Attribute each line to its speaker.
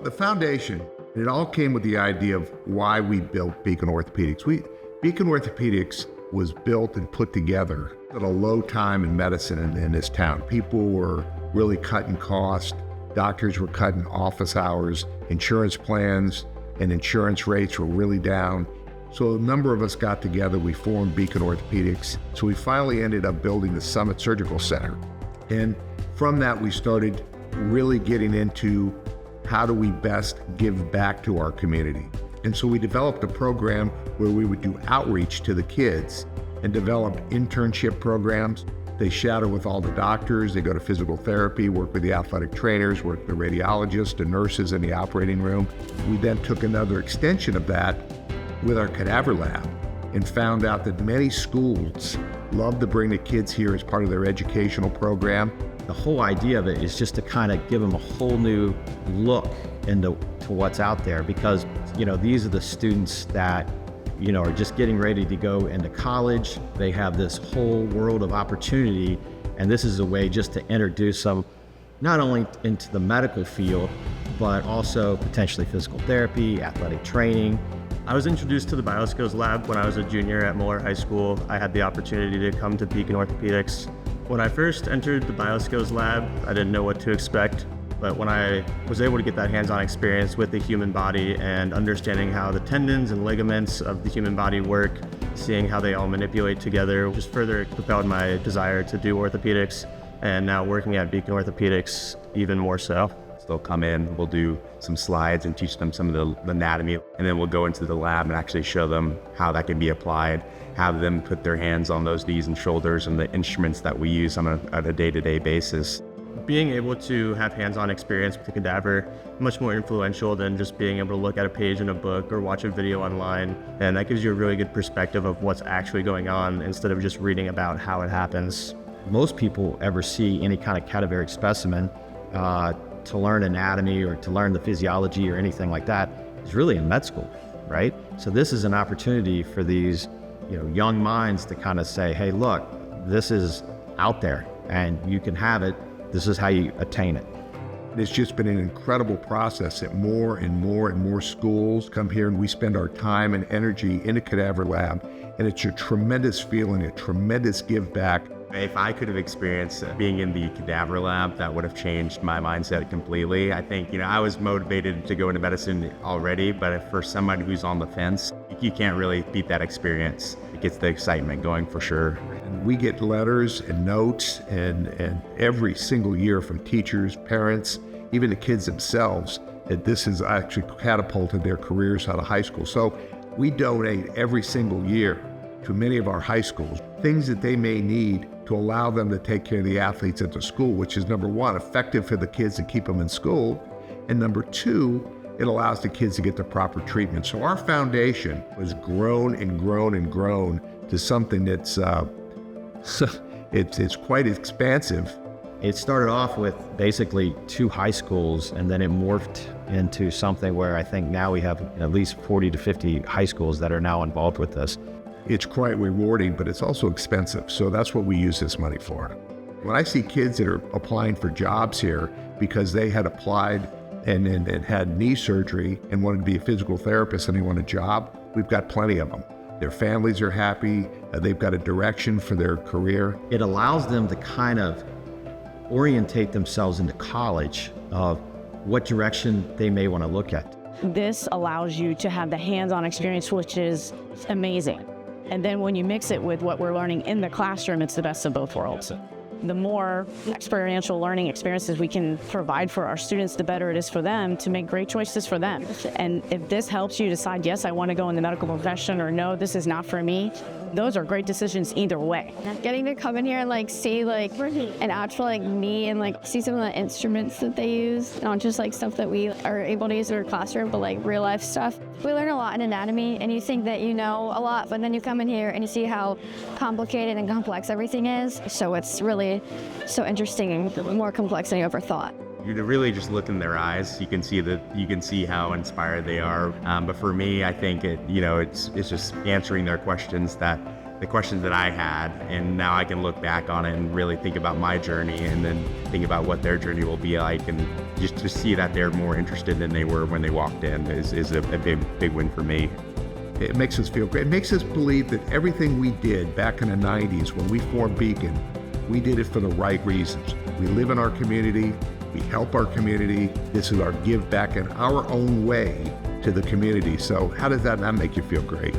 Speaker 1: the foundation, it all came with the idea of why we built Beacon Orthopaedics. Beacon Orthopaedics was built and put together at a low time in medicine in this town. People were really cutting costs. Doctors were cutting office hours. Insurance plans and insurance rates were really down. So a number of us got together, we formed Beacon Orthopaedics. So we finally ended up building the Summit Surgical Center. And from that, we started really getting into how do we best give back to our community. And so we developed a program where we would do outreach to the kids and develop internship programs. They shadow with all the doctors, they go to physical therapy, work with the athletic trainers, work with the radiologists, the nurses in the operating room. We then took another extension of that with our cadaver lab and found out that many schools love to bring the kids here as part of their educational program.
Speaker 2: The whole idea of it is just to kind of give them a whole new look into what's out there, because these are the students that are just getting ready to go into college. They have this whole world of opportunity, and this is a way just to introduce them not only into the medical field, but also potentially physical therapy, athletic training.
Speaker 3: I was introduced to the Bioskills Lab when I was a junior at Muller High School. I had the opportunity to come to Beacon Orthopaedics. When I first entered the Bioskills Lab, I didn't know what to expect, but when I was able to get that hands-on experience with the human body and understanding how the tendons and ligaments of the human body work, seeing how they all manipulate together, just further propelled my desire to do orthopedics, and now working at Beacon Orthopaedics even more so.
Speaker 4: They'll come in, we'll do some slides and teach them some of the anatomy, and then we'll go into the lab and actually show them how that can be applied, have them put their hands on those knees and shoulders and the instruments that we use on a day-to-day basis.
Speaker 3: Being able to have hands-on experience with the cadaver, much more influential than just being able to look at a page in a book or watch a video online, and that gives you a really good perspective of what's actually going on instead of just reading about how it happens.
Speaker 2: Most people ever see any kind of cadaveric specimen to learn anatomy or to learn the physiology or anything like that is really in med school, right? So this is an opportunity for these young minds to kind of say, hey, look, this is out there and you can have it. This is how you attain it.
Speaker 1: It's just been an incredible process that more and more and more schools come here, and we spend our time and energy in a cadaver lab, and it's a tremendous feeling, a tremendous give back.
Speaker 4: If I could have experienced being in the cadaver lab, that would have changed my mindset completely. I think, I was motivated to go into medicine already, but for somebody who's on the fence, you can't really beat that experience. It gets the excitement going for sure.
Speaker 1: And we get letters and notes and every single year from teachers, parents, even the kids themselves, that this has actually catapulted their careers out of high school. So we donate every single year to many of our high schools things that they may need to allow them to take care of the athletes at the school, which is number one, effective for the kids to keep them in school, and number two, it allows the kids to get the proper treatment. So our foundation was grown and grown and grown to something that's it's quite expansive.
Speaker 2: It started off with basically 2 high schools, and then it morphed into something where I think now we have at least 40 to 50 high schools that are now involved with this.
Speaker 1: It's quite rewarding, but it's also expensive. So that's what we use this money for. When I see kids that are applying for jobs here because they had applied and had knee surgery and wanted to be a physical therapist and they want a job, we've got plenty of them. Their families are happy. They've got a direction for their career.
Speaker 2: It allows them to kind of orientate themselves into college of what direction they may want to look at.
Speaker 5: This allows you to have the hands-on experience, which is amazing. And then when you mix it with what we're learning in the classroom, it's the best of both worlds. The more experiential learning experiences we can provide for our students, the better it is for them to make great choices for them. And if this helps you decide, yes, I want to go in the medical profession, or no, this is not for me, those are great decisions either way.
Speaker 6: Getting to come in here and see an actual knee and see some of the instruments that they use, not just stuff that we are able to use in our classroom, but real life stuff. We learn a lot in anatomy, and you think that you know a lot, but then you come in here and you see how complicated and complex everything is. So it's really so interesting and more complex than you ever thought.
Speaker 4: You really just look in their eyes. You can see how inspired they are. But for me, I think it's just answering their questions that the questions that I had, and now I can look back on it and really think about my journey and then think about what their journey will be like, and just to see that they're more interested than they were when they walked in is a big win for me.
Speaker 1: It makes us feel great. It makes us believe that everything we did back in the 90s when we formed Beacon, we did it for the right reasons. We live in our community, we help our community. This is our give back in our own way to the community. So how does that not make you feel great?